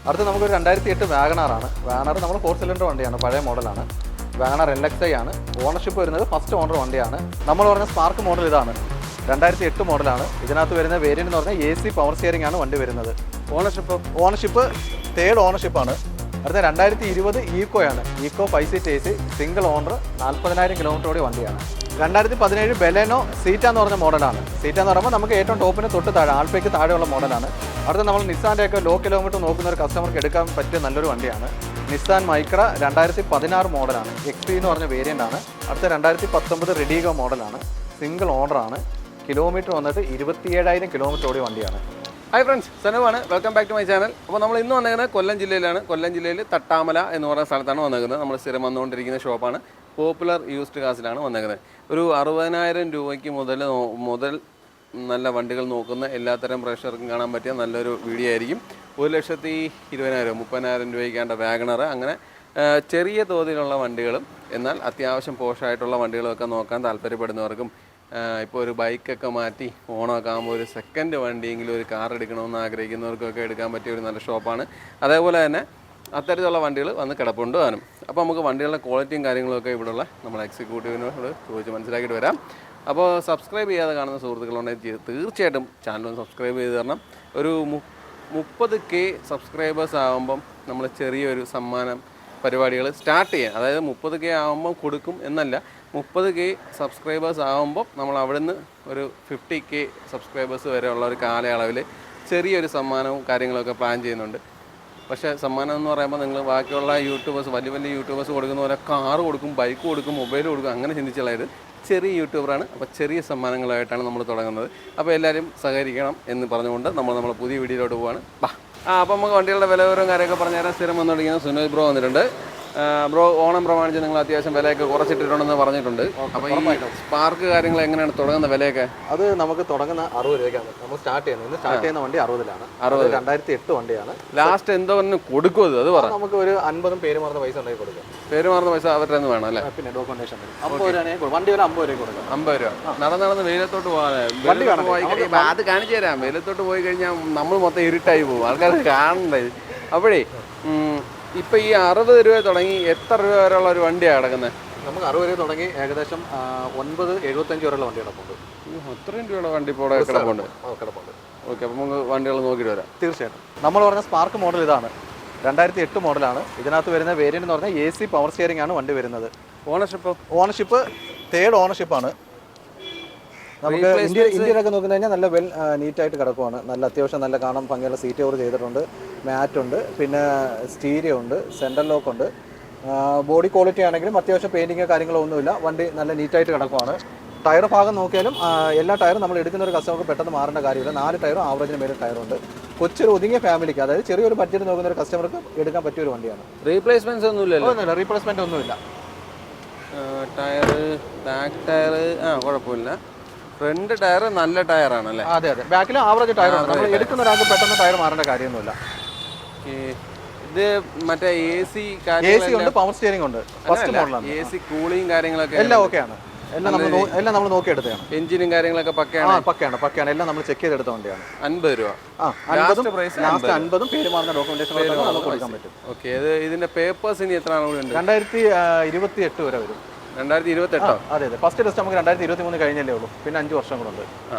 അടുത്ത് നമുക്കൊരു 2008 വാഗണറാണ്. വാഗണർ നമ്മൾ 4 സിലിണ്ടർ വണ്ടിയാണ്, പഴയ മോഡലാണ്. വാഗണർ LXI ആണ്. ഓണർഷിപ്പ് വരുന്നത് ഫസ്റ്റ് ഓണർ വണ്ടിയാണ്. നമ്മൾ പറഞ്ഞ സ്പാർക്ക് മോഡൽ ഇതാണ്, 2008 മോഡലാണ്. ഇതിനകത്ത് വരുന്ന വേരിയൻ്റ് എന്ന് പറഞ്ഞാൽ AC പവർ സ്റ്റിയറിംഗ് ആണ് വണ്ടി വരുന്നത്. ഓണർഷിപ്പ് 3rd ഓണർഷിപ്പാണ്. അടുത്ത 2020 ഈക്കോയാണ്. Eeco 5 seat AC, single owner, 40,000 kilometre ഓടി വണ്ടിയാണ്. 2017 ബെലേനോ സീറ്റ എന്ന് പറഞ്ഞ മോഡലാണ്. സീറ്റ എന്ന് പറയുമ്പോൾ നമുക്ക് ഏറ്റവും ടോപ്പിന് തൊട്ട് താഴെ, ആൽഫയ്ക്ക് താഴെയുള്ള മോഡലാണ്. അടുത്ത നമ്മൾ നിസാൻ്റെയൊക്കെ ലോ കിലോമീറ്റർ നോക്കുന്ന ഒരു കസ്റ്റമർക്ക് എടുക്കാൻ പറ്റിയ നല്ലൊരു വണ്ടിയാണ്. നിസാൻ മൈക്ര 2016 മോഡലാണ്. XP എന്ന് പറഞ്ഞ വേരിയൻ്റ് ആണ്. അടുത്ത 2019 റെഡിഗോ മോഡലാണ്. സിംഗിൾ ഓണറാണ്. കിലോമീറ്റർ വന്നിട്ട് 27,000 കിലോമീറ്റർ ഓടിയ വണ്ടിയാണ്. ഹായ് ഫ്രണ്ട്സ്, സനുവാണ്. Welcome back to my channel. അപ്പോൾ നമ്മൾ ഇന്ന് വന്നേക്കുന്നത് കൊല്ലം ജില്ലയിലാണ്. കൊല്ലം ജില്ലയിൽ തട്ടാമല എന്ന് പറയുന്ന സ്ഥലത്താണ് വന്നേക്കുന്നത്. നമ്മൾ സ്ഥിരം വന്നുകൊണ്ടിരിക്കുന്ന ഷോപ്പാണ്. പോപ്പുലർ യൂസ്ഡ് കാസിലാണ് വന്നേക്കുന്നത്. ഒരു 60,000 രൂപയ്ക്ക് മുതൽ നല്ല വണ്ടികൾ നോക്കുന്ന എല്ലാത്തരം പ്രേക്ഷകർക്കും കാണാൻ പറ്റിയ നല്ലൊരു വീഡിയോ ആയിരിക്കും. 1,20,000 30,000 രൂപയ്ക്കാണ്ട വാഗണർ, അങ്ങനെ ചെറിയ തോതിലുള്ള വണ്ടികളും എന്നാൽ അത്യാവശ്യം പോഷായിട്ടുള്ള വണ്ടികളൊക്കെ നോക്കാൻ താല്പര്യപ്പെടുന്നവർക്കും, ഇപ്പോൾ ഒരു ബൈക്കൊക്കെ മാറ്റി ഓണമൊക്കെ ആകുമ്പോൾ ഒരു സെക്കൻഡ് വണ്ടിയെങ്കിലും ഒരു കാർ എടുക്കണമെന്ന് ആഗ്രഹിക്കുന്നവർക്കൊക്കെ എടുക്കാൻ പറ്റിയ ഒരു നല്ല ഷോപ്പാണ്. അതേപോലെ തന്നെ അത്തരത്തിലുള്ള വണ്ടികൾ വന്ന് കിടപ്പുണ്ട് താനും. അപ്പോൾ നമുക്ക് വണ്ടികളുടെ ക്വാളിറ്റിയും കാര്യങ്ങളൊക്കെ ഇവിടെയുള്ള നമ്മുടെ എക്സിക്യൂട്ടീവിനോട് ചോദിച്ച് മനസ്സിലാക്കിയിട്ട് വരാം. അപ്പോൾ സബ്സ്ക്രൈബ് ചെയ്യാതെ കാണുന്ന സുഹൃത്തുക്കളുണ്ടെങ്കിൽ തീർച്ചയായിട്ടും ചാനൽ സബ്സ്ക്രൈബ് ചെയ്ത് തരണം. ഒരു 30K സബ്സ്ക്രൈബേഴ്സ് ആകുമ്പം നമ്മൾ ചെറിയൊരു സമ്മാനം പരിപാടികൾ സ്റ്റാർട്ട് ചെയ്യാം. അതായത് 30K ആകുമ്പം കൊടുക്കും എന്നല്ല, 30K സബ്സ്ക്രൈബേഴ്സ് ആകുമ്പം നമ്മൾ അവിടുന്ന് ഒരു 50K സബ്സ്ക്രൈബേഴ്സ് വരെയുള്ള ഒരു കാലയളവിൽ ചെറിയൊരു സമ്മാനവും കാര്യങ്ങളൊക്കെ പ്ലാൻ ചെയ്യുന്നുണ്ട്. പക്ഷേ സമ്മാനം എന്ന് പറയുമ്പോൾ നിങ്ങൾ ബാക്കിയുള്ള യൂട്യൂബേഴ്സ്, വലിയ യൂട്യൂബേഴ്സ് കൊടുക്കുന്ന പോലെ കാറ് കൊടുക്കും, ബൈക്ക് കൊടുക്കും, മൊബൈൽ കൊടുക്കും, അങ്ങനെ ചിന്തിച്ചുള്ളത് ചെറിയ യൂട്യൂബറാണ്. അപ്പോൾ ചെറിയ സമ്മാനങ്ങളായിട്ടാണ് നമ്മൾ തുടങ്ങുന്നത്. അപ്പോൾ എല്ലാവരും സഹകരിക്കണം എന്ന് പറഞ്ഞുകൊണ്ട് നമ്മൾ പുതിയ വീഡിയോയിലോട്ട് പോവാണ്. അപ്പോൾ നമുക്ക് വണ്ടികളുടെ വിലവരവും കാര്യമൊക്കെ പറഞ്ഞുതരാൻ സ്ഥിരം വന്നുകൊണ്ടിരിക്കുന്ന സുനോജ് ബ്രോ വന്നിട്ടുണ്ട്. ബ്രോ, ഓണം പ്രമാണിച്ച് നിങ്ങൾ അത്യാവശ്യം വിലയൊക്കെ കുറച്ചിട്ടിട്ടുണ്ടെന്ന് പറഞ്ഞിട്ടുണ്ട്. അപ്പോൾ ഈ സ്പാർക്ക് കാര്യങ്ങൾ എങ്ങനെയാണ് തുടങ്ങുന്ന വിലയൊക്കെ? അത് നമുക്ക് തുടങ്ങുന്ന 60 രൂപയ്ക്കാണ് നമ്മൾ സ്റ്റാർട്ട് ചെയ്യുന്നത്. ഇന്ന് സ്റ്റാർട്ട് ചെയ്യുന്ന വണ്ടി 60-ലാണ്. 2008 വണ്ടിയാണ്. ലാസ്റ്റ് എന്തോ കൊടുക്കും അത് പറ. നമുക്ക് ഒരു 50 പേര് മാറുന്ന പൈസ ഉണ്ടെങ്കിൽ കൊടുക്കാം. പേര് മാറുന്ന പൈസ അവരുടെ ഒന്ന് വേണം അല്ലേ? പിന്നെ ഡോക്യുമെന്റേഷൻ 50 രൂപ, വണ്ടി ഒരു 50 രൂപ കൊടുക്കാം. 50 രൂപ നടന്ന് വെയിലത്തോട്ട് പോകാൻ അത് കാണിച്ചു തരാം. വെയിലത്തോട്ട് പോയി കഴിഞ്ഞാൽ നമ്മൾ മൊത്തം ഇരുട്ടായി പോകും, ആൾക്കാർ കാണണ്ടേ. അപ്പോഴേ ഇപ്പം ഈ 60 രൂപ തുടങ്ങി എത്ര രൂപ വരെയുള്ള ഒരു വണ്ടിയാണ് കിടക്കുന്നത്? നമുക്ക് 60 രൂപ തുടങ്ങി ഏകദേശം 975 വരെയുള്ള വണ്ടി കിടപ്പുണ്ട്. അത്രയും രൂപയുടെ വണ്ടി ഇപ്പോൾ കിടപ്പുണ്ട്. ഓക്കെ, അപ്പോൾ നമുക്ക് വണ്ടികൾ നോക്കിയിട്ട് വരാം. തീർച്ചയായിട്ടും. നമ്മൾ പറഞ്ഞ സ്പാർക്ക് മോഡൽ ഇതാണ്, 2008 മോഡലാണ്. ഇതിനകത്ത് വരുന്ന വേരിയൻ്റ് എന്ന് പറഞ്ഞാൽ AC പവർ സ്റ്റിയറിംഗ് ആണ് വണ്ടി വരുന്നത്. Ownership 3rd ഓണർഷിപ്പാണ്. നമുക്ക് ഇന്ത്യയിലൊക്കെ നോക്കുന്ന കഴിഞ്ഞാൽ നല്ല നീറ്റായിട്ട് കിടക്കുവാണ്. നല്ല അത്യാവശ്യം നല്ല കാണാൻ ഭംഗിയുള്ള സീറ്റ് കവർ ചെയ്തിട്ടുണ്ട്, മാറ്റുണ്ട്, പിന്നെ സ്റ്റീരിയോ ഉണ്ട്, സെൻട്രൽ ലോക്ക് ഉണ്ട്. ബോഡി ക്വാളിറ്റി ആണെങ്കിലും അത്യാവശ്യം പെയിൻറ്റിങ്ങോ കാര്യങ്ങളോ ഒന്നുമില്ല. വണ്ടി നല്ല നീറ്റായിട്ട് കിടക്കുവാണ്. ടയർ ഭാഗം നോക്കിയാലും എല്ലാ ടയറും നമ്മൾ എടുക്കുന്ന ഒരു കസ്റ്റമർക്ക് പെട്ടെന്ന് മാറേണ്ട കാര്യമില്ല. 4 ടയറും ആവറേജിന് മേലെ ടയറുണ്ട്. കൊച്ചൊരു ഒതുങ്ങിയ ഫാമിലിക്ക്, അതായത് ചെറിയൊരു ബഡ്ജറ്റ് നോക്കുന്ന ഒരു കസ്റ്റമർക്ക് എടുക്കാൻ പറ്റിയ ഒരു വണ്ടിയാണ്. റീപ്ലേസ്മെൻറ്റ്സ് ഒന്നുമില്ല. റീപ്ലേസ്മെൻറ്റ് ഒന്നുമില്ല. ടയർ, ബാക്ക് ടയർ കുഴപ്പമില്ല. ഫ്രണ്ട് ടയർ നല്ല ടയറാണല്ലേ? അതെ. ബാക്കിൽ ആവറേജ് ടയറാണ്. നമ്മൾ എടുക്കുന്ന ഒരാൾക്ക് പെട്ടെന്ന് ടയർ മാറേണ്ട കാര്യമൊന്നുമില്ല. ഇത് മറ്റേ AC ഉണ്ട്, പവർ സ്റ്റിയറിംഗ് ഉണ്ട്. ഫസ്റ്റ് മോഡലാണ്. AC കൂളിംഗ് കാര്യങ്ങളൊക്കെ എല്ലാം ഓക്കെയാണ്. എല്ലാം നമ്മൾ നോക്കിയെടുത്തതാണ്. എഞ്ചിനും കാര്യങ്ങളൊക്കെ പക്കയാണ്. എല്ലാം നമ്മൾ ചെക്ക് ചെയ്തെടുത്ത വണ്ടിയാണ്. 50 രൂപ. ലാസ്റ്റ് 50 പേര് മാറുന്ന ഡോക്യുമെന്റേഷൻ നമുക്ക് കൊടുക്കാൻ പറ്റും. ഓക്കെ, ഇതിന്റെ പേപ്പേഴ്സ് ഇനി എത്ര ഉണ്ട്? 2028 വരെ വരും. 2028? അതെ. ഫസ്റ്റ് ടെസ്റ്റ് നമുക്ക് 2023 കഴിഞ്ഞല്ലേ ഉള്ളൂ. പിന്നെ 5 വർഷം കൂടെ ഉണ്ട്.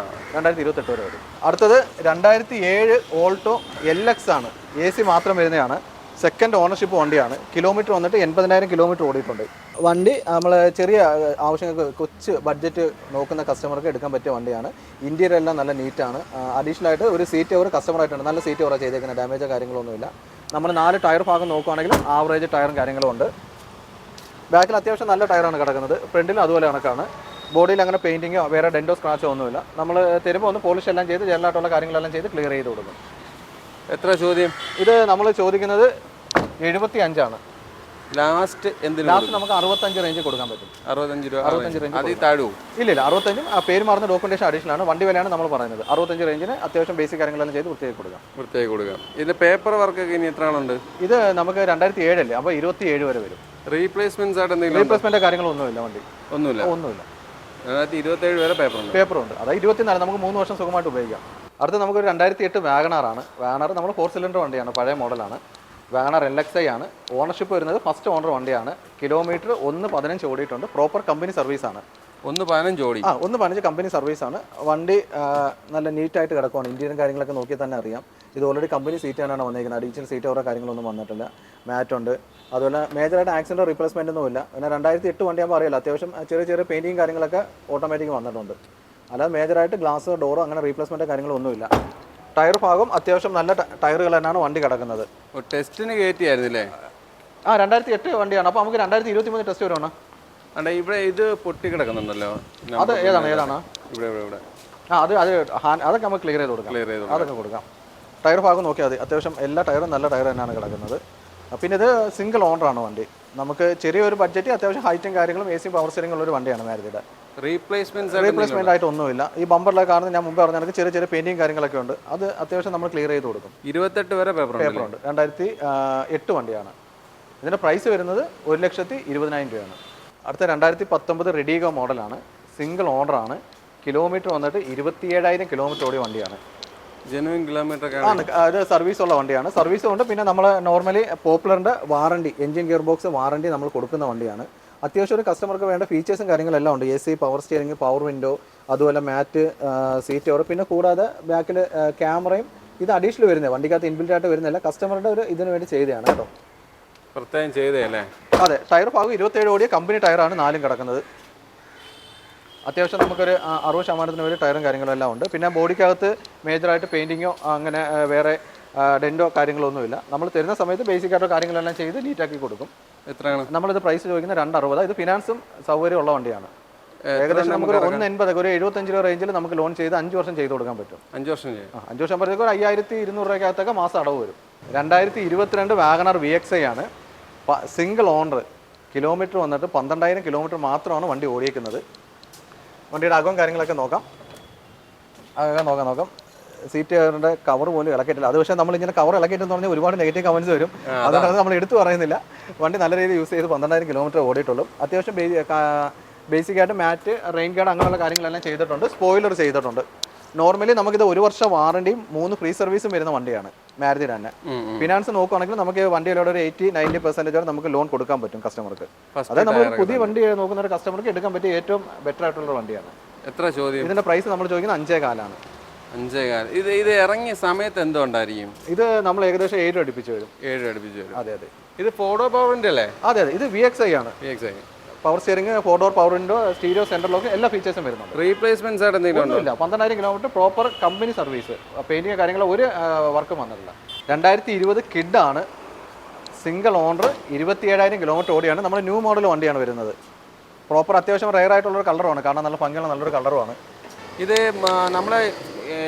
2028 വരെ വരും. അടുത്തത് 2007 ഓൾട്ടോ LX ആണ്. AC മാത്രം വരുന്നതാണ്. സെക്കൻഡ് ഓണർഷിപ്പ് വണ്ടിയാണ്. കിലോമീറ്റർ വന്നിട്ട് 80,000 കിലോമീറ്റർ ഓടിയിട്ടുണ്ട്. വണ്ടി നമ്മൾ ചെറിയ ആവശ്യങ്ങൾക്ക്, കൊച്ചു ബഡ്ജറ്റ് നോക്കുന്ന കസ്റ്റമർക്ക് എടുക്കാൻ പറ്റിയ വണ്ടിയാണ്. ഇന്റീരിയർ എല്ലാം നല്ല നീറ്റാണ്. അഡീഷണൽ ആയിട്ട് ഒരു സീറ്റ് കവർ കസ്റ്റമറായിട്ടുണ്ട്. നല്ല സീറ്റ് കവറാണ് ചെയ്തേക്കുന്നത്. ഡാമേജോ കാര്യങ്ങളൊന്നുമില്ല. നമ്മൾ 4 ടയർ ഭാഗം നോക്കുകയാണെങ്കിലും ആവറേജ് ടയറും കാര്യങ്ങളും ഉണ്ട്. ബാക്കിൽ അത്യാവശ്യം നല്ല ടയറാണ് കിടക്കുന്നത്. ഫ്രണ്ടിലും അതുപോലെ കണക്കാണ്. ബോഡിയിൽ അങ്ങനെ പെയിൻറ്റിങ്ങോ വേറെ ഡെൻറ്റോ സ്ക്രാച്ചോ ഒന്നുമില്ല. നമ്മൾ തരുമ്പോൾ ഒന്ന് പോളിഷ് എല്ലാം ചെയ്ത് ജനറലായിട്ടുള്ള കാര്യങ്ങളെല്ലാം ചെയ്ത് ക്ലിയർ ചെയ്ത് കൊടുക്കും. എത്ര ചോദ്യം? ഇത് നമ്മൾ ചോദിക്കുന്നത് 75 ആണ്. ലാസ്റ്റ് നമുക്ക് 65 റേഞ്ച് കൊടുക്കാൻ പറ്റും. 65 രൂപ. 65 റേഞ്ച് ഇല്ല. 65 പേര് മാറുന്ന ഡോക്യുമെന്റേഷൻ അഡീഷണൽ ആണ്. വണ്ടി വിലയാണ് നമ്മൾ പറയുന്നത്. 65 റേഞ്ചിന് അത്യാവശ്യം ബേസിക് കാര്യങ്ങളെല്ലാം ചെയ്ത് വൃത്തിയാക്കി കൊടുക്കാം. ഇതിന്റെ പേപ്പർ വർക്കൊക്കെ ഇനി എത്ര ആളുണ്ട്? ഇത് നമുക്ക് 2007 അല്ലേ, അപ്പോൾ 27 വരെ വരും. റീപ്ലേസ്മെന്റ് ആയിട്ട് എന്തെങ്കിലും? റീപ്ലേസ്മെന്റ് കാര്യങ്ങളൊന്നുമില്ല. വണ്ടി ഒന്നുമില്ല. 2027 വരെ പേപ്പറുണ്ട്. അതായത് 24 നമുക്ക് 3 വർഷം സുഖമായിട്ട് ഉപയോഗിക്കാം. അടുത്ത നമുക്കൊരു 2008 വാഗണാറാണ്. വാഗണാർ നമ്മൾ 4 സിലിണ്ടർ വണ്ടിയാണ്, പഴയ മോഡലാണ്. വാഗണാർ LXI ആണ്. ഓണർഷിപ്പ് വരുന്നത് ഫസ്റ്റ് ഓണർ വണ്ടിയാണ്. കിലോമീറ്റർ 1.15 ഓടിയിട്ടുണ്ട്. പ്രോപ്പർ കമ്പനി സർവീസാണ്. 1.15 ഓടി. 1.15 കമ്പനി സർവീസാണ്. വണ്ടി നല്ല നീറ്റായിട്ട് കിടക്കുവാണ്. ഇന്ത്യൻ കാര്യങ്ങളൊക്കെ നോക്കി തന്നെ അറിയാം. ഇത് ഓൾറെഡി കമ്പനി സീറ്റ് തന്നെയാണ് വന്നിരിക്കുന്നത്. അഡീഷണൽ സീറ്റ് ഓരോ കാര്യങ്ങളൊന്നും വന്നിട്ടില്ല. മാറ്റുണ്ട്. അതുപോലെ മേജറായിട്ട് ആക്സിഡൻറ്റ് റീപ്ലേസ്മെൻ്റ് ഒന്നും ഇല്ല. പിന്നെ 2008 വണ്ടിയാകുമ്പോൾ അറിയില്ല, അത്യാവശ്യം ചെറിയ ചെറിയ പെയിൻറ്റിങ് കാര്യങ്ങളൊക്കെ ഓട്ടോമാറ്റിക് വന്നിട്ടുണ്ട്. അല്ലാതെ മേജറായിട്ട് ഗ്ലാസ് ഡോറോ അങ്ങനെ റീപ്ലേസ്മെൻറ്റ് കാര്യങ്ങളൊന്നുമില്ല. ടയർ ഭാഗം അത്യാവശ്യം നല്ല ടയറുകൾ തന്നെയാണ് വണ്ടി കിടക്കുന്നത്. ടെസ്റ്റിന് കയറ്റിയായിരുന്നില്ലേ? 2008 വണ്ടിയാണ്. അപ്പോൾ നമുക്ക് 2023 ടെസ്റ്റ് വരുവാണ്. അല്ല, ഇവിടെ ഇത് പൊട്ടി കിടക്കുന്നുണ്ടല്ലോ. അത് ഏതാണ് ഇവിടെ ഇവിടെ ഇവിടെ അതൊക്കെ നമുക്ക് ക്ലിയർ ചെയ്ത് കൊടുക്കാം. അതൊക്കെ കൊടുക്കാം. ടയർ ഭാഗം നോക്കിയാൽ മതി. അത്യാവശ്യം എല്ലാ ടയറും നല്ല ടയർ തന്നെയാണ് കിടക്കുന്നത്. പിന്നെ ഇത് സിംഗിൾ ഓണറാണ് വണ്ടി. നമുക്ക് ചെറിയൊരു ബഡ്ജറ്റ്, അത്യാവശ്യം ഹൈറ്റും കാര്യങ്ങളും AC പവർ സ്റ്റിയറിംഗ് ഉള്ള ഒരു വണ്ടിയാണ് മാരുതിയുടെ. റീപ്ലേസ്മെന്റ് ആയിട്ട് ഒന്നുമില്ല. ഈ ബമ്പറിലൊക്കെ കാണുന്നത് ഞാൻ മുമ്പ് പറഞ്ഞ ചെറിയ ചെറിയ പെയിന്റിങ് കാര്യങ്ങളൊക്കെ ഉണ്ട്. അത് അത്യാവശ്യം നമ്മൾ ക്ലിയർ ചെയ്ത് കൊടുക്കും. 28 വരെ പേപ്പറുണ്ട്. 2008 വണ്ടിയാണ്. ഇതിന്റെ പ്രൈസ് വരുന്നത് 1,20,000 രൂപയാണ്. അടുത്ത 2019 റെഡിഗോ മോഡലാണ്. സിംഗിൾ ഓണറാണ്. കിലോമീറ്റർ വന്നിട്ട് 27,000 കിലോമീറ്റർ ഓടിയ വണ്ടിയാണ്. ജെനുവിൻ കിലോമീറ്റർ ആണ്. അത് സർവീസ് ഉള്ള വണ്ടിയാണ്. സർവീസ് കൊണ്ട് പിന്നെ നമ്മൾ നോർമലി പോപ്പുലറിൻ്റെ warranty, engine gear box warranty നമ്മൾ കൊടുക്കുന്ന വണ്ടിയാണ്. അത്യാവശ്യം ഒരു കസ്റ്റമർക്ക് വേണ്ട ഫീച്ചേഴ്സും കാര്യങ്ങളെല്ലാം ഉണ്ട്. AC power steering, power window, അതുപോലെ മാറ്റ്, സീറ്റ് കവർ, പിന്നെ കൂടാതെ ബാക്കിൽ ക്യാമറയും ഇത് അഡീഷണൽ വരുന്നത്. വണ്ടിക്കകത്ത് ഇൻബിൽറ്റ് ആയിട്ട് വരുന്നില്ല, കസ്റ്റമറുടെ ഒരു ഇതിന് വേണ്ടി ചെയ്തതാണ് കേട്ടോ. പ്രത്യേകം ചെയ്തല്ലേ? അതെ. ടയർ ഭാഗം 27 ഓടിയ കമ്പനി ടയറാണ് 4 കിടക്കുന്നത്. അത്യാവശ്യം നമുക്കൊരു 60% വരെ ടയറും കാര്യങ്ങളും എല്ലാം ഉണ്ട്. പിന്നെ ബോഡിക്കകത്ത് മേജറായിട്ട് പെയിൻറ്റിങ്ങോ അങ്ങനെ വേറെ ഡെൻറ്റോ കാര്യങ്ങളൊന്നുമില്ല. നമ്മൾ തരുന്ന സമയത്ത് ബേസിക്കായിട്ടോ കാര്യങ്ങളെല്ലാം ചെയ്ത് നീറ്റാക്കി കൊടുക്കും. എത്രയാണ് നമ്മളിത് പ്രൈസ് ചോദിക്കുന്നത് 260. ഇത് ഫിനാൻസും സൗകര്യമുള്ള വണ്ടിയാണ്. ഏകദേശം നമുക്ക് 180, ഒരു 75 രൂപ റേഞ്ചിൽ നമുക്ക് ലോൺ ചെയ്ത് 5 വർഷം ചെയ്ത് കൊടുക്കാൻ പറ്റും. 5 വർഷം 5 വർഷം പറയുമ്പോൾ 5,200 രൂപയ്ക്കകത്തൊക്കെ മാസം അടവ് വരും. 2022 വാഗണർ VXI ആണ്. Single owner. കിലോമീറ്റർ വന്നിട്ട് 12,000 കിലോമീറ്റർ മാത്രമാണ് വണ്ടി ഓടിയേക്കുന്നത്. വണ്ടിയുടെ അകവും കാര്യങ്ങളൊക്കെ നോക്കാം. നോക്കാം. സീറ്റിൻ്റെ കവർ പോലും ഇളക്കിയിട്ടില്ല. അത് പക്ഷേ നമ്മളിങ്ങനെ കവർ ഇളക്കിയിട്ടെന്ന് പറഞ്ഞാൽ ഒരുപാട് നെഗറ്റീവ് കമൻസ് വരും. അതുകൊണ്ട് നമ്മൾ എടുത്തു പറയുന്നില്ല. വണ്ടി നല്ല രീതിയിൽ യൂസ് ചെയ്ത് 12,000 കിലോമീറ്റർ ഓടിയിട്ടുള്ളൂ. അത്യാവശ്യം ബേസിക്കായിട്ട് മാറ്റ്, റെയിൻ ഗാർഡ് അങ്ങനെയുള്ള കാര്യങ്ങളെല്ലാം ചെയ്തിട്ടുണ്ട്. സ്പോയിലർ ചെയ്തിട്ടുണ്ട്. നോർമലി നമുക്കിത് 1 വർഷം വാറണ്ടിയും 3 ഫ്രീ സർവീസും വരുന്ന വണ്ടിയാണ് മാരുതി തന്നെ. ഫിനാൻസ് നോക്കുകയാണെങ്കിൽ നമുക്ക് വണ്ടിയിലൂടെ ഒരു 80-90% വരെ നമുക്ക് ലോൺ കൊടുക്കാൻ പറ്റും കസ്റ്റമർക്ക്. അതായത് നമ്മൾ പുതിയ വണ്ടി നോക്കുന്ന ഒരു കസ്റ്റമർക്ക് എടുക്കാൻ പറ്റിയ ഏറ്റവും ബെറ്റർ ആയിട്ടുള്ള വണ്ടിയാണ്. എത്ര ചോദ്യം? ഇതിന്റെ പ്രൈസ് നമ്മൾ ചോദിക്കുന്നത് 5,400. 5,400. ഇത് ഇറങ്ങിയ സമയത്ത് എന്തോ ഉണ്ടായിരിക്കും? ഇത് നമ്മൾ ഏകദേശം 7 അടുപ്പിച്ച് വരും. 7 അടുപ്പിച്ച് വരും. അതെ. ഇത് 4 ഡോർ പവറിന്റെ അല്ലേ? അതെ. ഇത് VXI ആണ്. VXI power steering, 4 door power window, stereo, central lock എല്ലാ ഫീച്ചേഴ്സും വരുന്നുണ്ട്. റീപ്ലേസ്മെന്റ്സ് ആയിട്ട് എന്തെങ്കിലും ഇല്ല. 12,000 kilometre proper company service. Painting കാര്യങ്ങൾ ഒരു വർക്കും വന്നിട്ടില്ല. 2020 കിഡ് ആണ്. Single owner. 27,000 കിലോമീറ്റർ ഓടിയാണ്. നമ്മൾ ന്യൂ മോഡൽ വണ്ടിയാണ് വരുന്നത്. പ്രോപ്പർ അത്യാവശ്യം റെയർ ആയിട്ടുള്ളൊരു കളറുമാണ്. കാണാൻ നല്ല ഭംഗിയുള്ള നല്ലൊരു കളറുമാണ്. ഇത് നമ്മളെ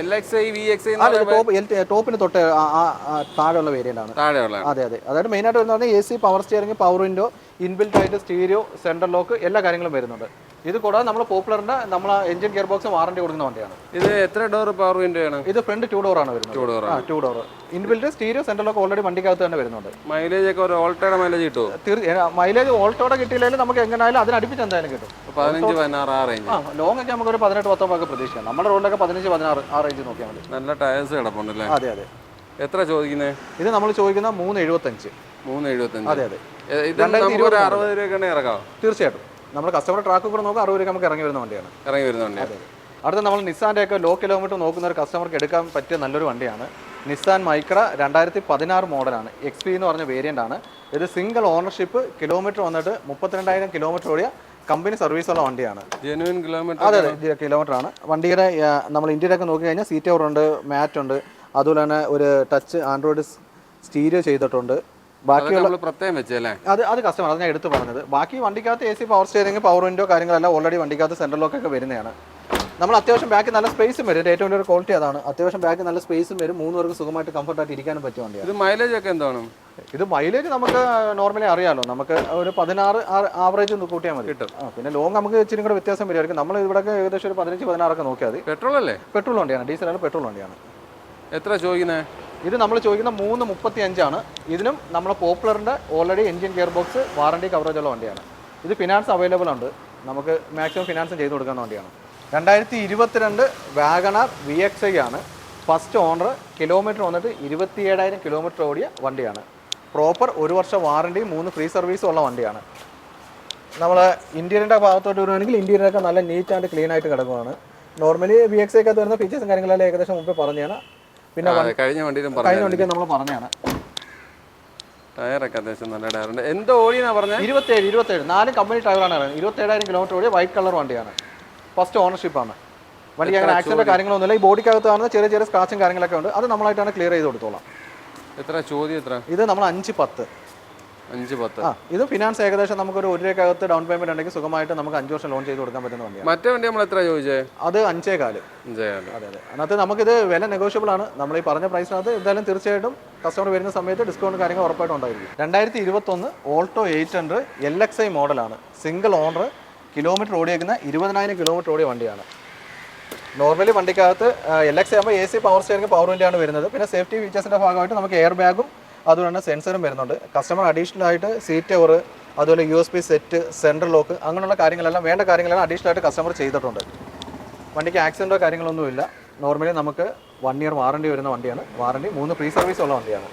LXI VXI ടോപ്പിന് തൊട്ട് താഴെയുള്ള വേരിയന്റ് ആണ്. അതെ. അതായത് മെയിനായിട്ട് വരുന്നത് AC power steering, power window, inbuilt ആയിട്ട് സ്റ്റീരിയോ, സെൻട്രൽ ലോക്ക് എല്ലാ കാര്യങ്ങളും വരുന്നുണ്ട്. ഇത് കൂടാതെ നമ്മൾ പോപ്പുലറിന്റെ നമ്മൾ എഞ്ചിൻ ഗിയർ ബോക്സ് വാറണ്ടി കൊടുക്കുന്ന വണ്ടിയാണ്. ഇത് എത്ര ഡോർ പവർ വിൻഡോ ആണ്? ഇത് ഫ്രണ്ട് 2 ഡോർ ആണ് വരുന്നത്. 2 door inbuilt stereo, central lock already വണ്ടിക്കകത്ത് തന്നെ വരുന്നുണ്ട്. മൈലേജ് ഒക്കെ ഒരു ഓൾട്ടോയുടെ മൈലേജ് കിട്ടുമോ? മൈലേജ് ഓൾട്ടോടെ കിട്ടിയില്ലെങ്കിലും നമുക്ക് എങ്ങനെയായാലും അതിനടുപ്പിച്ച് എന്തായാലും കിട്ടും. 15-16 റേഞ്ച്. ലോങ് ഒക്കെ നമുക്ക് ഒരു 18-19 ഒക്കെ പ്രതീക്ഷിക്കാം. നമ്മുടെ റോഡിലൊക്കെ 15-16 ആ റേഞ്ച് നോക്കിയാൽ മതി. നല്ല ടയേഴ്സ് കിടപ്പുണ്ടല്ലേ? അതെ. എത്ര ചോദിക്കുന്നത്? ഇത് നമ്മൾ ചോദിക്കുന്ന 375. 375. അതെ. ഇത് 60 രൂപയ്ക്ക് ഇറക്കാം. തീർച്ചയായിട്ടും. നമ്മൾ കസ്റ്റമർ ട്രാക്ക് കൂടെ നോക്കാം. 60 രൂപ നമുക്ക് ഇറങ്ങി വരുന്ന വണ്ടിയാണ്. അടുത്ത നമ്മൾ നിസാൻ്റെ ഒക്കെ ലോ കിലോമീറ്റർ നോക്കുന്ന ഒരു കസ്റ്റമർക്ക് എടുക്കാൻ പറ്റിയ നല്ലൊരു വണ്ടിയാണ്. നിസാൻ മൈക്ര 2016 മോഡലാണ്. XP എന്ന് പറഞ്ഞ വേരിയൻ്റ് ആണ്. ഇത് സിംഗിൾ ഓണർഷിപ്പ്. കിലോമീറ്റർ വന്നിട്ട് 32,000 കിലോമീറ്റർ ഓടിയ കമ്പനി സർവീസുള്ള വണ്ടിയാണ്. Genuine kilometre. അതെ. കിലോമീറ്റർ ആണ്. വണ്ടിയുടെ നമ്മൾ ഇന്ത്യയിലൊക്കെ നോക്കി കഴിഞ്ഞാൽ സീറ്റ് കവർ ഉണ്ട്, മാറ്റ് ഉണ്ട്, അതുപോലെ തന്നെ ഒരു ടച്ച് ആൻഡ്രോയിഡ് സ്റ്റീരിയോ ചെയ്തിട്ടുണ്ട്. ബാക്കിയുള്ള പ്രത്യേകം വെച്ചല്ലേ? അത് കസ്റ്റമർ, അത് ഞാൻ എടുത്ത് പറഞ്ഞത്. ബാക്കി വണ്ടിക്കകത്ത് AC power steering, power window കാര്യങ്ങളെല്ലാം ഓൾറെഡി വണ്ടിക്കകത്ത് സെൻട്രൽ ലോക്കൊക്കെ വരുന്നതാണ്. നമ്മൾ അത്യാവശ്യം ബാക്കി നല്ല സ്പേസും വരും. ഏറ്റവും വലിയൊരു ക്വാളിറ്റി അതാണ്. അത്യാവശ്യം ബാക്കി നല്ല സ്പേസും വരും. 3 പേർക്ക് സുഖമായിട്ട് കംഫർട്ടായിട്ട് ഇരിക്കാനും പറ്റിയ വണ്ടിയാണ്. ഇത് മൈലേജ് ഒക്കെ എന്താണ്? ഇത് മൈലേജ് നമുക്ക് നോർമലി അറിയാമല്ലോ. നമുക്ക് ഒരു 16 ആവറേജ് ഒന്ന് കൂട്ടിയാൽ മതി കിട്ടും. പിന്നെ ലോങ് നമുക്ക് ഇച്ചിരി കൂടെ വ്യത്യാസം വരുമായിരിക്കും. നമ്മൾ ഇവിടെ ഏകദേശം ഒരു 15-16 ഒക്കെ നോക്കിയാൽ മതി. പെട്രോൾ അല്ലേ? പെട്രോൾ വണ്ടിയാണ്. ഡീസലാണ് പെട്രോൾ വണ്ടിയാണ്. എത്ര ചോദിക്കുന്നത്? ഇത് നമ്മൾ ചോദിക്കുന്ന 335 ആണ്. ഇതിനും നമ്മളെ പോപ്പുലറിൻ്റെ already engine gear box warranty coverage ഉള്ള വണ്ടിയാണ്. ഇത് ഫിനാൻസ് അവൈലബിൾ ഉണ്ട്. നമുക്ക് മാക്സിമം ഫിനാൻസും ചെയ്ത് കൊടുക്കുന്ന വണ്ടിയാണ്. 2022 വാഗണർ VXI ആണ്. ഫസ്റ്റ് ഓണർ, കിലോമീറ്റർ വന്നിട്ട് 27,000 കിലോമീറ്റർ ഓടിയ വണ്ടിയാണ്. പ്രോപ്പർ 1 വർഷം വാറണ്ടി, 3 ഫ്രീ സർവീസും ഉള്ള വണ്ടിയാണ്. നമ്മൾ ഇന്റീരിയറിൻ്റെ ഭാഗത്തോട്ട് വരുവാണെങ്കിൽ ഇന്റീരിയറൊക്കെ നല്ല നീറ്റ് ആൻഡ് ക്ലീൻ ആയിട്ട് കിടക്കുകയാണ്. നോർമലി VXI ഒക്കെ വരുന്ന ഫീച്ചേഴ്സും കാര്യങ്ങളെല്ലാം ഏകദേശം മുമ്പ് പറഞ്ഞാണ്. പിന്നെ കഴിഞ്ഞ വണ്ടിക്ക് നമ്മൾ പറഞ്ഞാണ്. ടയറൊക്കെ അത്യാവശ്യം നല്ല ടയറുണ്ട്. എന്തോ ഓടിയെന്നാ പറഞ്ഞത്? 27 4 കമ്പനി ടയറാണ്. 27,000 കിലോമീറ്റർ ഓടിയ വൈറ്റ് കളർ വണ്ടിയാണ്. ഫസ്റ്റ് ഓണർഷിപ്പാണ്. വണ്ടിക്ക് അങ്ങനെ ആക്സിഡന്റ് കാര്യങ്ങളൊന്നുമില്ല. ഈ ബോഡിക്കകത്ത് കാണുന്ന ചെറിയ ചെറിയ സ്ക്രാച്ചും കാര്യങ്ങളൊക്കെ ഉണ്ട്. അത് നമ്മളായിട്ടാണ് ക്ലിയർ ചെയ്ത് കൊടുത്തോളാം. എത്ര ചോദ്യം? എത്ര? ഇത് നമ്മൾ 5-10. ഇത് ഫിനാൻസ് ഏകദേശം നമുക്കൊരു 1 രൂപയ്ക്കകത്ത് ഡൗൺ പേയ്മെന്റ് ഉണ്ടെങ്കിൽ സുഖമായിട്ട് നമുക്ക് 5 വർഷം ലോൺ ചെയ്ത് കൊടുക്കാൻ പറ്റുന്ന വണ്ടിയാണ്. മറ്റേ വണ്ടി നമ്മൾ എത്ര ചോദിച്ചേ? അത് 5.4. അതെ. അതിനകത്ത് നമുക്കിത് വില നെഗോഷ്യബിൾ ആണ്. നമ്മൾ ഈ പറഞ്ഞ പ്രൈസിനകത്ത് എന്തായാലും തീർച്ചയായിട്ടും കസ്റ്റമർ വരുന്ന സമയത്ത് ഡിസ്കൗണ്ട് കാര്യങ്ങൾ ഉറപ്പായിട്ടും ഉണ്ടായിരിക്കും. 2021 ഓൾട്ടോ 800 LXI മോഡലാണ്. സിംഗിൾ ഓണർ, കിലോമീറ്റർ ഓടിയേക്കുന്ന 20,000 കിലോമീറ്റർ ഓടിയ വണ്ടിയാണ്. നോർമലി വണ്ടിക്കകത്ത് LXI ആകുമ്പോൾ AC പവർ സ്റ്റിയറിംഗ് പവർ വിൻഡോയാണ് വരുന്നത്. പിന്നെ സേഫ്റ്റി ഫീച്ചേഴ്സിൻ്റെ ഭാഗമായിട്ട് നമുക്ക് എയർ ബാഗും അതുപോലെ തന്നെ സെൻസറും വരുന്നുണ്ട്. കസ്റ്റമർ അഡീഷണൽ ആയിട്ട് സീറ്റ് കവർ, അതുപോലെ USB സെറ്റ്, സെൻട്രൽ ലോക്ക്, അങ്ങനെയുള്ള കാര്യങ്ങളെല്ലാം വേണ്ട കാര്യങ്ങളെല്ലാം അഡീഷണൽ ആയിട്ട് കസ്റ്റമർ ചെയ്തിട്ടുണ്ട്. വണ്ടിക്ക് ആക്സിഡൻറ്റോ കാര്യങ്ങളൊന്നുമില്ല. നോർമലി നമുക്ക് 1 ഇയർ വാറണ്ടി വരുന്ന വണ്ടിയാണ്. വാറണ്ടി 3 ഫ്രീ സർവീസ് ഉള്ള വണ്ടിയാണ്.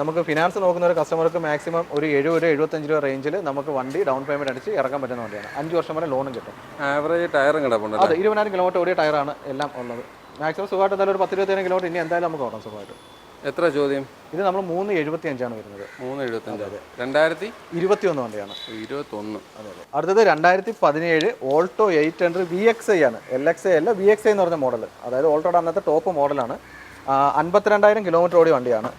നമുക്ക് ഫിനാൻസ് നോക്കുന്ന ഒരു കസ്റ്റമർക്ക് മാക്സിമം ഒരു 70-75 രൂപ റേഞ്ചിൽ നമുക്ക് വണ്ടി ഡൗൺ പേയ്മെന്റ് അടിച്ച് ഇറക്കാൻ പറ്റുന്ന വണ്ടിയാണ്. 5 വർഷം വരെ ലോണും കിട്ടും. ആവറേജ് ടയറും കിടപ്പുണ്ട്. അതെ, 20,000 കിലോമീറ്റർ ഓടിയ ടയറാണ് എല്ലാം ഉള്ളത്. മാക്സിമം സുഖമായിട്ട് എന്തായാലും ഒരു 10-25 കിലോമീറ്റർ ഇനി എന്തായാലും നമുക്ക് ഓടാം സുഖമായിട്ട്. എത്ര ചോദ്യം? ഇത് നമ്മൾ 3.75 വരുന്നത്. 3.75. 2021 വണ്ടിയാണ്. 21. അതെ. അടുത്തത് 2017 ഓൾട്ടോ 800 VXI ആണ്. LXI അല്ല, VXI എന്ന് പറഞ്ഞ മോഡൽ. അതായത് ഓൾട്ടോയുടെ അന്നത്തെ ടോപ്പ് മോഡലാണ്. 52,000 കിലോമീറ്റർ ഓടിയ വണ്ടിയാണ്.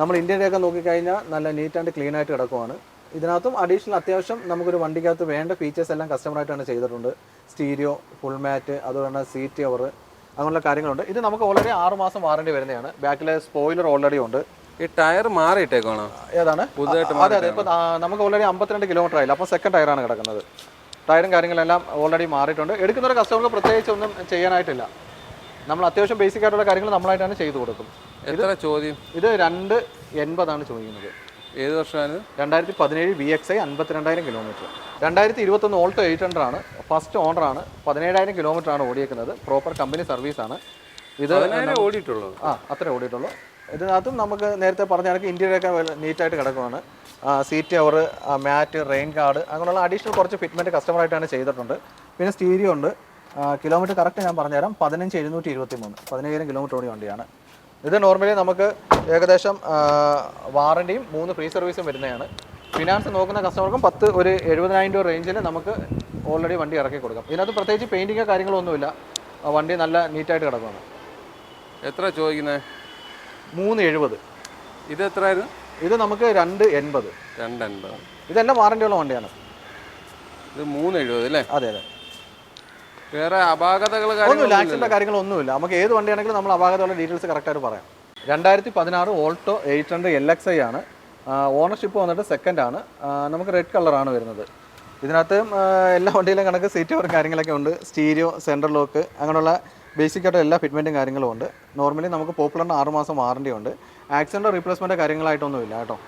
നമ്മൾ ഇന്ത്യയിലൊക്കെ നോക്കിക്കഴിഞ്ഞാൽ നല്ല നീറ്റ് ആൻഡ് ക്ലീൻ ആയിട്ട് കിടക്കുവാണ്. ഇതിനകത്തും അഡീഷണൽ അത്യാവശ്യം നമുക്കൊരു വണ്ടിക്കകത്ത് വേണ്ട ഫീച്ചേഴ്സ് എല്ലാം കസ്റ്റമറായിട്ടാണ് ചെയ്തിട്ടുണ്ട്. സ്റ്റീരിയോ, ഫുൾ മാറ്റ്, അതുപോലെ തന്നെ സീറ്റ് കവർ, അങ്ങനെയുള്ള കാര്യങ്ങളുണ്ട്. ഇത് നമുക്ക് ഓൾറെഡി 6 മാസം വാറണ്ടി വരുന്നതാണ്. ബാക്കിലെ സ്പോയിലർ ഓൾറെഡി ഉണ്ട്. ഈ ടയർ മാറിയിട്ടേക്കാണോ? ഏതാണ്? അതെ അതെ. ഇപ്പോൾ നമുക്ക് ഓൾറെഡി 52 കിലോമീറ്റർ ആയില്ല. അപ്പോൾ സെക്കൻഡ് ടയറാണ് കിടക്കുന്നത്. ടയറും കാര്യങ്ങളെല്ലാം ഓൾറെഡി മാറിയിട്ടുണ്ട്. എടുക്കുന്ന ഒരു കസ്റ്റമർക്ക് പ്രത്യേകിച്ച് ഒന്നും ചെയ്യാനായിട്ടില്ല. നമ്മൾ അത്യാവശ്യം ബേസിക് ആയിട്ടുള്ള കാര്യങ്ങൾ നമ്മളായിട്ടാണ് ചെയ്തു കൊടുക്കും. എത്ര ചോദ്യം? ഇത് 2.80 ചോദിക്കുന്നത്. ഏത് വർഷമാണ്? 2017 VXI 52,000 കിലോമീറ്റർ. 2021 ഓൾട്ടോ 800 ആണ്. ഫസ്റ്റ് ഓണറാണ്. 17,000 കിലോമീറ്റർ ആണ് ഓടിയേക്കുന്നത്. പ്രോപ്പർ കമ്പനി സർവീസാണ് ഇത്. ഓടിയിട്ടുള്ളൂ? അത്രേ ഓടിയിട്ടുള്ളൂ. ഇതിനകത്തും നമുക്ക് നേരത്തെ പറഞ്ഞ കണക്ക് ഇന്റീരിയറൊക്കെ നീറ്റായിട്ട് കിടക്കുവാണ്. സീറ്റ് കവർ, മാറ്റ്, റെയിൻ ഗാർഡ്, അങ്ങനെയുള്ള അഡീഷണൽ കുറച്ച് ഫിറ്റ്മെൻറ്റ് കസ്റ്റമറായിട്ടാണ് ചെയ്തിട്ടുണ്ട്. പിന്നെ സ്റ്റീരിയോ ഉണ്ട്. കിലോമീറ്റർ കറക്റ്റ് ഞാൻ പറഞ്ഞുതരാം. 15,723. 15,000 കിലോമീറ്റർ ഓടിയ വണ്ടിയാണ്. ഇത് നോർമലി നമുക്ക് ഏകദേശം വാറണ്ടിയും 3 ഫ്രീ സർവീസും വരുന്നതാണ്. ഫിനാൻസ് നോക്കുന്ന കസ്റ്റമർക്കും 70,000 രൂപ റേഞ്ചിൽ നമുക്ക് ഓൾറെഡി വണ്ടി ഇറക്കി കൊടുക്കാം. ഇതിനകത്ത് പ്രത്യേകിച്ച് പെയിൻറ്റിങ്ങോ കാര്യങ്ങളൊന്നുമില്ല. വണ്ടി നല്ല നീറ്റായിട്ട് കിടക്കുകയാണ്. എത്ര ചോദിക്കുന്നത്? 3.70. ഇത് എത്രയായിരുന്നു? ഇത് നമുക്ക് 2.80. ഇതെല്ലാം വാറണ്ടിയുള്ള വണ്ടിയാണ്. ഇത് 3.70 അല്ലേ? അതെ അതെ. വേറെ അപാകതകൾ ആക്സിഡന്റ് കാര്യങ്ങളൊന്നുമില്ല. നമുക്ക് ഏത് വണ്ടിയാണെങ്കിലും നമ്മൾ അപാകതയുള്ള ഡീറ്റെയിൽസ് കറക്റ്റായിട്ട് പറയാം. 2016 ഓൾട്ടോ 800 LXI ആണ്. ഓണർഷിപ്പ് വന്നിട്ട് സെക്കൻഡ് ആണ്. നമുക്ക് റെഡ് കളറാണ് വരുന്നത്. ഇതിനകത്ത് എല്ലാ വണ്ടിയിലും കണക്ക് സീറ്റ് കവറും കാര്യങ്ങളൊക്കെ ഉണ്ട്. സ്റ്റീരിയോ, സെൻട്രൽ ലോക്ക്, അങ്ങനെയുള്ള ബേസിക് ആയിട്ട് എല്ലാ ഫിറ്റ്മെൻറ്റും കാര്യങ്ങളും ഉണ്ട്. നോർമലി നമുക്ക് പോപ്പുലറിന് 6 മാസം വാറണ്ടി ഉണ്ട്. ആക്സിഡൻറ്റോ റീപ്ലേസ്മെൻറ്റോ കാര്യങ്ങളായിട്ടൊന്നുമില്ല കേട്ടോ.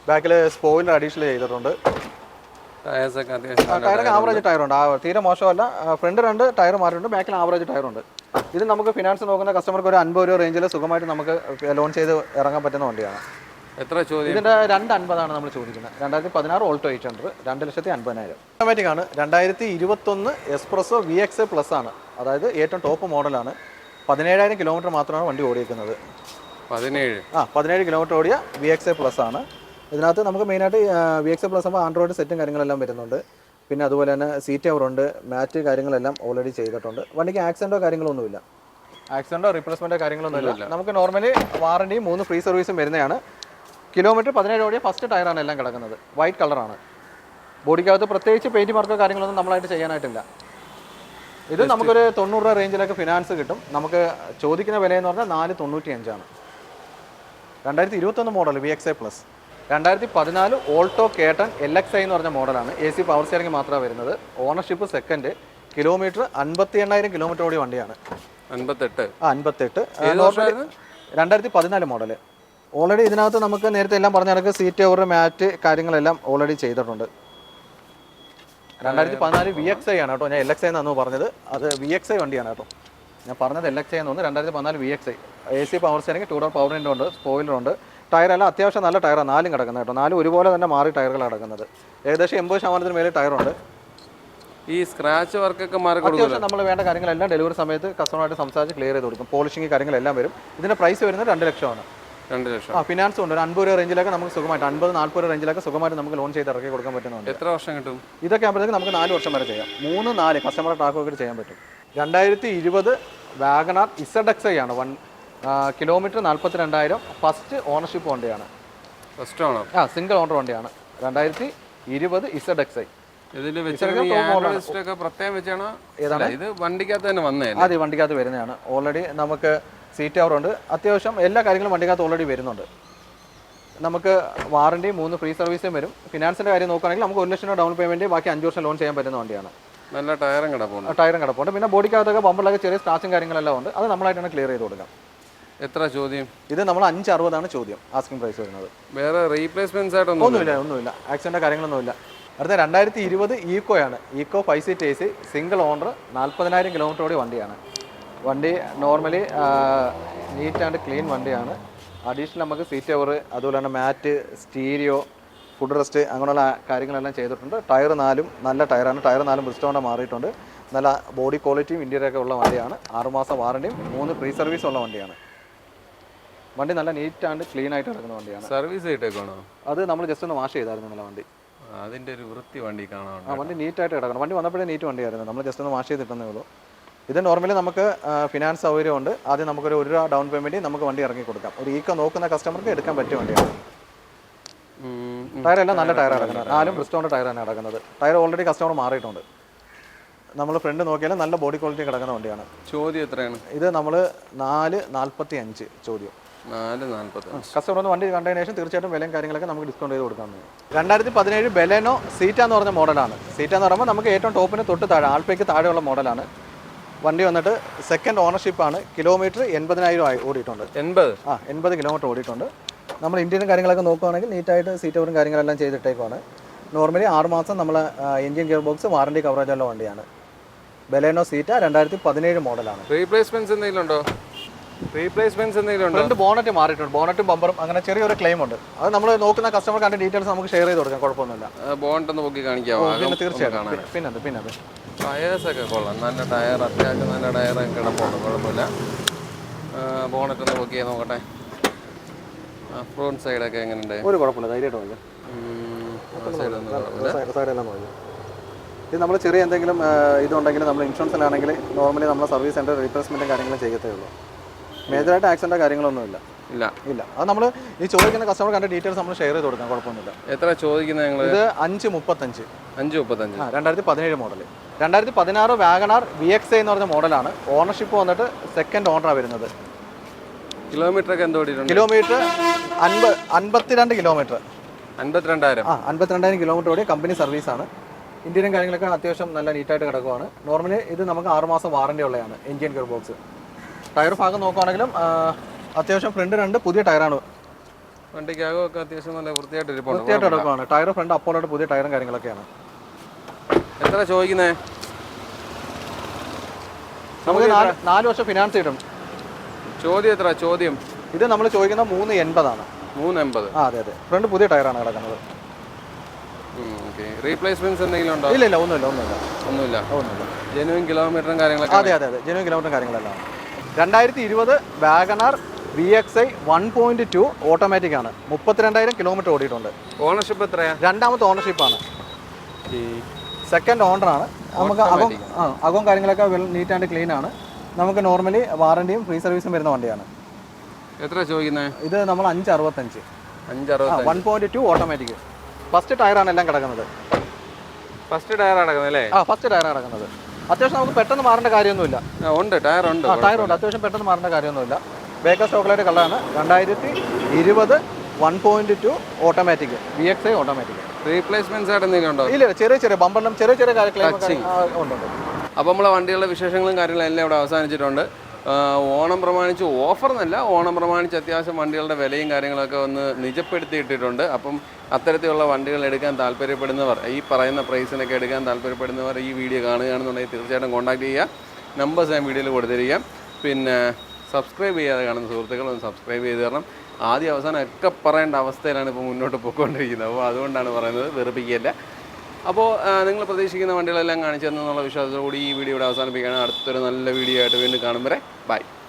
ബാക്കിൽ സ്പോയിലർ അഡീഷണൽ ചെയ്തിട്ടുണ്ട്. ടയറൊക്കെ ആവറേജ് ടയറുണ്ട്. തീരെ മോശമല്ല. ഫ്രണ്ട് 2 ടയർ മാറിയിട്ടുണ്ട്. ബാക്കിൽ ആവറേജ് ടയറുണ്ട്. ഇത് നമുക്ക് ഫിനാൻസ് നോക്കുന്ന കസ്റ്റമർക്ക് ഒരു 50 രൂപ റേഞ്ചിൽ സുഖമായിട്ട് നമുക്ക് ലോൺ ചെയ്ത് ഇറങ്ങാൻ പറ്റുന്ന വണ്ടിയാണ്. എത്ര ചോദ്യം? ഇതിൻ്റെ 2.50 നമ്മൾ ചോദിക്കുന്നത്. 2016 ഓൾട്ടോ 800 2,50,000. ഓട്ടോമാറ്റിക് ആണ്. 2021 എസ്പ്രസോ VXI പ്ലസ് ആണ്. അതായത് ഏറ്റവും ടോപ്പ് മോഡലാണ്. 17,000 കിലോമീറ്റർ മാത്രമാണ് വണ്ടി ഓടിക്കുന്നത്. 17 കിലോമീറ്റർ ഓടിയ VXI പ്ലസ് ആണ്. ഇതിനകത്ത് നമുക്ക് മെയിനായിട്ട് VXI പ്ലസ് ആകുമ്പോൾ ആൻഡ്രോയിഡ് സെറ്റും കാര്യങ്ങളെല്ലാം വരുന്നുണ്ട്. പിന്നെ അതുപോലെ തന്നെ സീറ്റ് കവറുണ്ട്, മാറ്റ് കാര്യങ്ങളെല്ലാം ഓൾറെഡി ചെയ്തിട്ടുണ്ട്. വണ്ടിക്ക് ആക്സിഡൻറ്റോ കാര്യങ്ങളൊന്നുമില്ല. ആക്സിഡൻറ്റോ റീപ്ലേസ്മെൻറ്റോ കാര്യങ്ങളൊന്നുമില്ല. നമുക്ക് നോർമലി വാറണ്ടിയും 3 ഫ്രീ സർവീസും വരുന്നതാണ്. കിലോമീറ്റർ 17 ഓടിയ ഫസ്റ്റ് ടയറാണ് എല്ലാം കിടക്കുന്നത്. വൈറ്റ് കളറാണ്. ബോഡിക്കകത്ത് പ്രത്യേകിച്ച് പെയിൻറ്റ് മാർക്കോ കാര്യങ്ങളൊന്നും നമ്മളായിട്ട് ചെയ്യാനായിട്ടില്ല. ഇത് നമുക്കൊരു 90 രൂപ റേഞ്ചിലൊക്കെ ഫിനാൻസ് കിട്ടും. നമുക്ക് ചോദിക്കുന്ന വിലയെന്ന് പറഞ്ഞാൽ 495 2021 model VXI plus. 2014 Alto K ten LXI എന്ന് പറഞ്ഞ മോഡലാണ്. AC പവർ സ്റ്റിയറിംഗ് മാത്രമാണ് വരുന്നത്. Ownership second. കിലോമീറ്റർ 58,000 കിലോമീറ്റർ ഓടിയ വണ്ടിയാണ്. 58. 2014 മോഡൽ. ഓൾറെഡി ഇതിനകത്ത് നമുക്ക് നേരത്തെ എല്ലാം പറഞ്ഞ കണക്ക് സീറ്റ് കവർ, മാറ്റ് കാര്യങ്ങളെല്ലാം ഓൾറെഡി ചെയ്തിട്ടുണ്ട്. 2014 VXI ആണ് കേട്ടോ. ഞാൻ LXI എന്നാണ് പറഞ്ഞത്. അത് VXI വണ്ടിയാണ് കേട്ടോ. ഞാൻ പറഞ്ഞത് LXI എന്ന് തോന്നുന്നു 2014 VXI. AC power steering, 2 door power window ഉണ്ട്, സ്പോയിലർ ഉണ്ട്. ടയറെല്ലാം അത്യാവശ്യം നല്ല ടയറാണ്, 4 കിടക്കുന്നത് കേട്ടോ. 4 ഒരുപോലെ തന്നെ മാറി ടയറുകൾ കിടക്കുന്നത്. ഏകദേശം 80% മേലെ ടയറുണ്ട്. ഈ സ്ക്രാച്ച് വർക്കൊക്കെ മാറി അത്യാവശ്യം നമ്മൾ വേണ്ട കാര്യങ്ങളെല്ലാം ഡെലിവറി സമയത്ത് കസ്റ്റമറായിട്ട് സംസാരിച്ച് ക്ലിയർ ചെയ്ത് കൊടുക്കും. പോളിഷിംഗ് കാര്യങ്ങളെല്ലാം വരും. ഇതിൻ്റെ പ്രൈസ് വരുന്നത് 2 ലക്ഷമാണ്. 2 ലക്ഷം. ഫിനാൻസ് ഉണ്ട്. ഒരു 50 രൂപ റേഞ്ചിലൊക്കെ നമുക്ക് സുഖമായിട്ട് 50-40 റേഞ്ചിലൊക്കെ സുഖമായിട്ട് നമുക്ക് ലോൺ ചെയ്ത് ഇറക്കി കൊടുക്കാൻ പറ്റുന്നുണ്ട്. എത്ര വർഷം കിട്ടും? ഇതൊക്കെ ആകുമ്പോഴത്തേക്ക് നമുക്ക് 4 വർഷം വരെ ചെയ്യാം. 3-4 കസ്റ്റമർ ട്രാക്കൊക്കെ ചെയ്യാൻ പറ്റും. 2020 വാഗണാർ ZXI ആണ്. 1 കിലോമീറ്റർ 42,000. ഫസ്റ്റ് ഓണർഷിപ്പ് വണ്ടിയാണ്. First owner? സിംഗിൾ ഓണർ വണ്ടിയാണ്. 2020 ZXI. ഇതിൽ പ്രത്യേകം വെച്ചാണോ? ഇത് വണ്ടിക്കകത്ത് തന്നെ വന്നേ? അതെ, വണ്ടിക്കകത്ത് വരുന്നതാണ്. ഓൾറെഡി നമുക്ക് സീറ്റ് കവർ ഉണ്ട്. അത്യാവശ്യം എല്ലാ കാര്യങ്ങളും വണ്ടിക്കകത്ത് ഓൾറെഡി വരുന്നുണ്ട്. നമുക്ക് വാറണ്ടി 3 ഫ്രീ സർവീസും വരും. ഫിനാൻസിൻ്റെ കാര്യം നോക്കുകയാണെങ്കിൽ നമുക്ക് 1 ലക്ഷം രൂപ ഡൗൺ പേയ്മെൻറ്റ്, ബാക്കി 5 വർഷം ലോൺ ചെയ്യാൻ പറ്റുന്ന വണ്ടിയാണ്. നല്ല ടയറും കിടപ്പുണ്ട്. പിന്നെ ബോഡിക്കകത്തൊക്കെ ബമ്പറിലൊക്കെ ചെറിയ സ്ക്രാച്ചും കാര്യങ്ങളെല്ലാം ഉണ്ട്. അത് നമ്മളായിട്ടാണ് ക്ലിയർ ചെയ്ത് കൊടുക്കാം. എത്ര ചോദ്യം? ഇത് നമ്മൾ 560 ചോദ്യം ആസ്കിംഗ് പ്രൈസ് വരുന്നത്. വേറെ റീപ്ലേസ്മെന്റ്സ് ആയിട്ടൊന്നും ഒന്നുമില്ല. ആക്സിഡന്റ് കാര്യങ്ങളൊന്നുമില്ല. അടുത്ത 2020 ഈക്കോയാണ്. Eeco 5 seat AC, single owner, 40,000 kilometre ഓടി വണ്ടിയാണ്. വണ്ടി നോർമലി നീറ്റ് ആൻഡ് ക്ലീൻ വണ്ടിയാണ്. അഡീഷണൽ നമുക്ക് സീറ്റ് കവർ, അതുപോലെ തന്നെ മാറ്റ്, സ്റ്റീരിയോ, ഫുഡ് റെസ്റ്റ്, അങ്ങനെയുള്ള കാര്യങ്ങളെല്ലാം ചെയ്തിട്ടുണ്ട്. ടയർ 4 നല്ല ടയറാണ്. ടയർ 4 ബ്രിസ്റ്റോണിൻ്റെ മാറിയിട്ടുണ്ട്. നല്ല ബോഡി ക്വാളിറ്റിയും ഇന്റീരിയറൊക്കെ ഉള്ള വണ്ടിയാണ്. 6 മാസം വാറണ്ടിയും 3 ഫ്രീ സർവീസും ഉള്ള വണ്ടിയാണ്. വണ്ടി നല്ല നീറ്റ് ആൻഡ് ക്ലീൻ ആയിട്ട് കിടക്കുന്ന വണ്ടിയാണ്. സർവീസ് ആയിട്ടേക്കാണോ? അത് നമ്മൾ ജസ്റ്റ് ഒന്ന് വാഷ് ചെയ്തായിരുന്നു നല്ല വണ്ടി. അതിൻ്റെ ഒരു വൃത്തി വണ്ടി കാണാൻ. വണ്ടി നീറ്റായിട്ട് കിടക്കണം. വണ്ടി വന്നപ്പോഴേ നീറ്റ് വണ്ടിയായിരുന്നു. നമ്മൾ ജസ്റ്റ് ഒന്ന് വാഷ് ചെയ്തിട്ടേ ഉള്ളൂ. ഇത് നോർമലി നമുക്ക് ഫിനാൻസ് സൗകര്യമുണ്ട്. ആദ്യം നമുക്കൊരു 1 രൂപ ഡൗൺ പേയ്മെൻറ്റ് നമുക്ക് വണ്ടി ഇറങ്ങി കൊടുക്കാം. ഒരു ഈക്കോ നോക്കുന്ന കസ്റ്റമർക്ക് എടുക്കാൻ പറ്റിയ വണ്ടിയാണ്. ടയറെല്ലാം നല്ല ടയർ കിടക്കുന്നത്. 4 ബ്രിസ്റ്റോണിൻ്റെ ടയറാണ് കിടക്കുന്നത്. ടയർ ഓൾറെഡി കസ്റ്റമർ മാറിയിട്ടുണ്ട്. നമ്മൾ ഫ്രണ്ട് നോക്കിയാലും നല്ല ബോഡി ക്വാളിറ്റി കിടക്കുന്ന വണ്ടിയാണ്. ചോദ്യം എത്രയാണ്? ഇത് നമ്മൾ 445 ചോദ്യം. 445. കസ്റ്റമർ ഒന്ന് വണ്ടി കണ്ടതിന് ശേഷം തീർച്ചയായിട്ടും വിലയും കാര്യങ്ങളൊക്കെ നമുക്ക് ഡിസ്കൗണ്ട് ചെയ്ത് കൊടുക്കാൻ പറ്റും. 2017 ബെലേനോ സീറ്റ എന്ന് പറഞ്ഞ മോഡലാണ്. സീറ്റ എന്ന് പറയുമ്പോൾ നമുക്ക് ഏറ്റവും ടോപ്പിന് തൊട്ട് താഴെ, ആൾപ്പയ്ക്ക് താഴെയുള്ള മോഡലാണ്. വണ്ടി വന്നിട്ട് സെക്കൻഡ് ഓണർഷിപ്പാണ്. കിലോമീറ്റർ 80,000 ഓടിയിട്ടുണ്ട്. 80 കിലോമീറ്റർ ഓടിയിട്ടുണ്ട്. നമ്മൾ ഇന്ത്യൻ കാര്യങ്ങളൊക്കെ നോക്കുകയാണെങ്കിൽ നീറ്റായിട്ട് സീറ്റ് കവറും കാര്യങ്ങളെല്ലാം ചെയ്തിട്ടേക്കുവാണ്. നോർമലി 6 മാസം നമ്മൾ engine gear box warranty coverage ഉള്ള വണ്ടിയാണ്. ബെലേനോ സീറ്റ 2017 മോഡലാണ്. റീപ്ലേസ്മെന്റ്സ് എന്തെങ്കിലും ഉണ്ടോ? ഫ്രണ്ട് ബോണറ്റ് മാറിയിട്ടുണ്ട്. ബോണറ്റും ബമ്പറും അങ്ങനെ ചെറിയൊരു ക്ലെയിം ഉണ്ട്. അത് നമ്മൾ നോക്കുന്ന കസ്റ്റമർ കണ്ട ഡീറ്റെയിൽസ് നമുക്ക് ഷെയർ ചെയ്ത് കൊടുക്കാം. കുഴപ്പമൊന്നുമില്ല. ബോണറ്റ് ഒന്ന് നോക്കി കാണിക്കാമോ? തീർച്ചയായിട്ടും. പിന്നെ ടയേഴ്സ് ഒക്കെ കൊള്ളാം. നല്ല ടയർ, അത്യാവശ്യം നല്ല ടയറൊക്കെ കിടപ്പുണ്ട്. കുഴപ്പമില്ല. ബോണറ്റ് ഒന്ന് നോക്കിയാൽ നോക്കട്ടെ. ഫ്രണ്ട് സൈഡൊക്കെ എങ്ങനെയുണ്ട്? ഒരു കുഴപ്പമില്ല, ധൈര്യമായിട്ട് സൈഡെല്ലാം നോക്കി. ഇത് നമ്മൾ ചെറിയ എന്തെങ്കിലും ഇതുണ്ടെങ്കിൽ നമ്മൾ ഇൻഷുറൻസിലാണെങ്കിൽ നോർമലി നമ്മൾ സർവീസ് സെൻറ്റർ റീപ്ലേസ്മെൻറ്റും കാര്യങ്ങളും ചെയ്യത്തേ ഉള്ളൂ. മേജറായിട്ട് ആക്സിഡൻറ്റോ കാര്യങ്ങളൊന്നുമില്ല. അത് നമ്മൾ ഈ ചോദിക്കുന്ന കസ്റ്റമർ കണ്ട ഡീറ്റെയിൽസ് നമ്മൾ ഷെയർ ചെയ്ത് കൊടുക്കാം. കുഴപ്പമൊന്നുമില്ല. എത്ര ചോദിക്കുന്നത് നിങ്ങൾ? ഇത് 535. 535. 2017 മോഡൽ. 2016 വാഗണാർ VXI എന്ന് പറഞ്ഞ മോഡലാണ്. ഓണർഷിപ്പ് വന്നിട്ട് സെക്കൻഡ് ഓണറാണ് വരുന്നത്. കിലോമീറ്റർ ഒക്കെ എന്തോ ഓടിയിട്ടുണ്ട്? Kilometre 52 kilometre. 52,000 കിലോമീറ്റർ ഓടി. കമ്പനി സർവീസാണ്. ഇന്ത്യൻ കാര്യങ്ങളൊക്കെ അത്യാവശ്യം നല്ല നീറ്റായിട്ട് കിടക്കുവാണ്. നോർമലി ഇത് നമുക്ക് 6 മാസം വാറണ്ടി ഉള്ളതാണ്. Engine gear box. ടയർ ഭാഗം നോക്കുകയാണെങ്കിലും അത്യാവശ്യം ഫ്രണ്ട് 2 പുതിയ ടയറാണ്. വണ്ടിക്കകമൊക്കെ അത്യാവശ്യം നല്ല വൃത്തിയായിട്ട് കിടക്കുവാണ്. ടയർ ഫ്രണ്ട് അപ്പോളായിട്ട് പുതിയ ടയറും കാര്യങ്ങളൊക്കെയാണ്. എത്ര ചോദിക്കുന്നത്? നമുക്ക് 4 വർഷം ഫിനാൻസ് കിട്ടും. ചോദ്യം എത്ര? ചോദ്യം ഇത് നമ്മൾ ചോദിക്കുന്ന 380 ആണ്. 380. അതെ. ഫ്രണ്ട് പുതിയ ടയറാണ് കിടക്കുന്നത്. റീപ്ലേസ്മെന്റ്സ് എന്തെങ്കിലും ഉണ്ടോ? ഇല്ല. ഒന്നുമില്ല. ജെനുവിൻ കിലോമീറ്ററും കാര്യങ്ങളൊക്കെ? അതെ. ജെനുവിൻ കിലോമീറ്ററും കാര്യങ്ങളെല്ലാം. 2020 വാഗണാർ VXI 1.2 ഓട്ടോമാറ്റിക് ആണ്. 32,000 കിലോമീറ്റർ ഓടിയിട്ടുണ്ട്. ഓണർഷിപ്പ് എത്രയാണ്? രണ്ടാമത്തെ ഓണർഷിപ്പാണ്. സെക്കൻഡ് ഓണറാണ്. നമുക്ക് അകവും കാര്യങ്ങളൊക്കെ നീറ്റ് ആൻഡ് ക്ലീൻ ആണ്. നമുക്ക് നോർമലി വാറണ്ടിയും ഫ്രീ സർവീസും വരുന്ന വണ്ടിയാണ്. എത്ര ചോദിക്കുന്നത്? ഇത് നമ്മൾ 565. 1.2 ഓട്ടോമാറ്റിക്. ഫസ്റ്റ് ടയറാണ് എല്ലാം കിടക്കുന്നത്. ഫസ്റ്റ് ടയറാണ് കിടക്കുന്നത് അല്ലേ? ഫസ്റ്റ് ടയറാണ് കിടക്കുന്നത്. അത്യാവശ്യം നമുക്ക് പെട്ടെന്ന് മാറേണ്ട കാര്യമൊന്നുമില്ല. ടയറുണ്ട്. അത്യാവശ്യം പെട്ടെന്ന് മാറേണ്ട കാര്യമൊന്നുമില്ല. ബേക്കർ ചോക്ലേറ്റ് കളറാണ്. 2020 1.2 ഓട്ടോമാറ്റിക് VXI ഓട്ടോമാറ്റിക്. റീപ്ലേസ്മെന്റ്സ് ആയിട്ട് എന്തെങ്കിലും ഉണ്ടോ? ഇല്ല. ചെറിയ ബമ്പറിലും ചെറിയ ഉണ്ട്. അപ്പോൾ നമ്മളെ വണ്ടികളുടെ വിശേഷങ്ങളും കാര്യങ്ങളും എല്ലാം ഇവിടെ അവസാനിച്ചിട്ടുണ്ട്. ഓണം പ്രമാണിച്ച് ഓഫർ എന്നല്ല, ഓണം പ്രമാണിച്ച് അത്യാവശ്യം വണ്ടികളുടെ വിലയും കാര്യങ്ങളൊക്കെ ഒന്ന് നിജപ്പെടുത്തിയിട്ടിട്ടുണ്ട്. അപ്പം അത്തരത്തിലുള്ള വണ്ടികൾ എടുക്കാൻ താല്പര്യപ്പെടുന്നവർ, ഈ പറയുന്ന പ്രൈസിനൊക്കെ എടുക്കാൻ താല്പര്യപ്പെടുന്നവർ ഈ വീഡിയോ കാണുകയാണെന്നുണ്ടെങ്കിൽ തീർച്ചയായിട്ടും കോൺടാക്ട് ചെയ്യുക. നമ്പേഴ്സ് ഞാൻ വീഡിയോയിൽ കൊടുത്തിരിക്കാം. പിന്നെ സബ്സ്ക്രൈബ് ചെയ്യാതെ കാണുന്ന സുഹൃത്തുക്കളൊന്ന് സബ്സ്ക്രൈബ് ചെയ്ത് തരണം. ആദ്യം അവസാനം ഒക്കെ പറയേണ്ട അവസ്ഥയിലാണ് ഇപ്പോൾ മുന്നോട്ട് പോയിക്കൊണ്ടിരിക്കുന്നത്. അപ്പോൾ അതുകൊണ്ടാണ് പറയുന്നത്, വെറുപ്പിക്കുകയല്ല. അപ്പോൾ നിങ്ങൾ പ്രതീക്ഷിക്കുന്ന വണ്ടികളെല്ലാം കാണിച്ചു തന്നുള്ള വിശ്വാസത്തോടുകൂടി ഈ വീഡിയോ ഇവിടെ അവസാനിപ്പിക്കുകയാണ്. അടുത്തൊരു നല്ല വീഡിയോ ആയിട്ട് വീണ്ടും കാണും വരെ ബൈ.